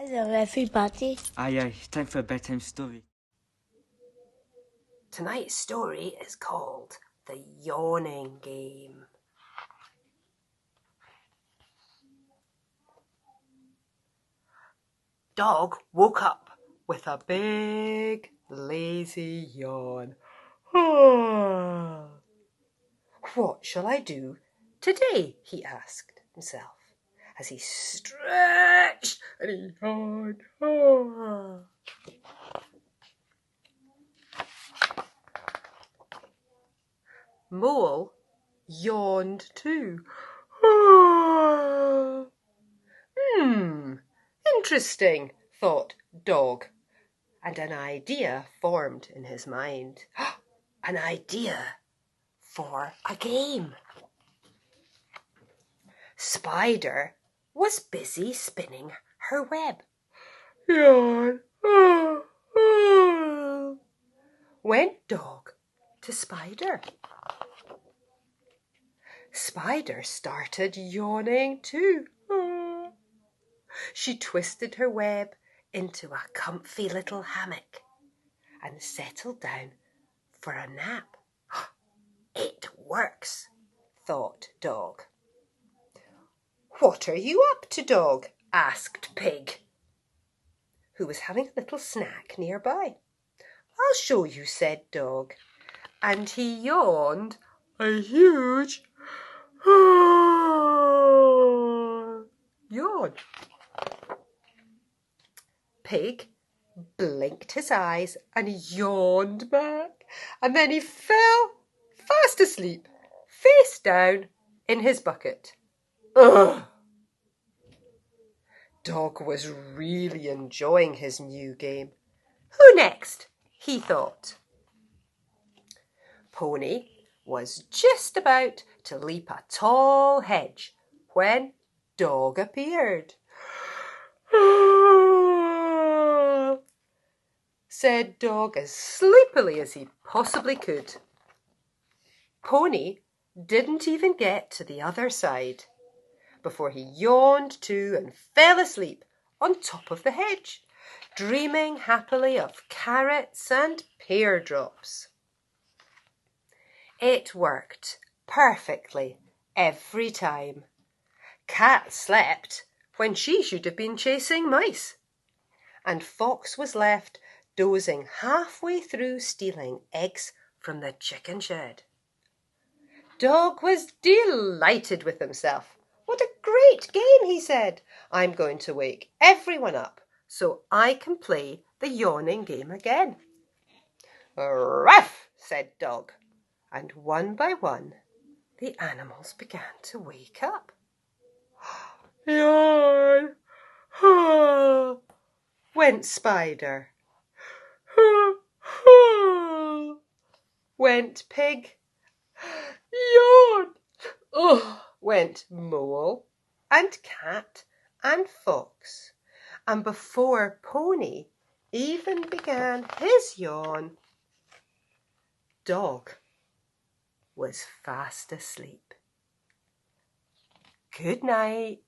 Hello everybody. Aye, it's time for a bedtime story. Tonight's story is called The Yawning Game. Dog woke up with a big, lazy yawn. What shall I do today? He asked himself as he stretched and he yawned. Mole yawned too. Interesting, thought Dog, and an idea formed in his mind. An idea for a game. Spider was busy spinning her web. Yawn. Went Dog to Spider. Spider started yawning too. She twisted her web into a comfy little hammock and settled down for a nap. It works, thought Dog. What are you up to, Dog? Asked Pig, who was having a little snack nearby. I'll show you, said Dog, and he yawned a huge yawn. Pig blinked his eyes and yawned back, and then he fell fast asleep, face down in his bucket. Ugh! Dog was really enjoying his new game. Who next? He thought. Pony was just about to leap a tall hedge when Dog appeared. Said Dog as sleepily as he possibly could. Pony didn't even get to the other side before he yawned too and fell asleep on top of the hedge, dreaming happily of carrots and pear drops. It worked perfectly every time. Cat slept when she should have been chasing mice, and Fox was left dozing halfway through stealing eggs from the chicken shed. Dog was delighted with himself. What a great game, he said. I'm going to wake everyone up so I can play the yawning game again. Ruff, said Dog, and one by one the animals began to wake up. Yawn, went Spider. Went Pig. Yawn, went Mole and Cat and Fox. And before Pony even began his yawn, Dog was fast asleep. Good night.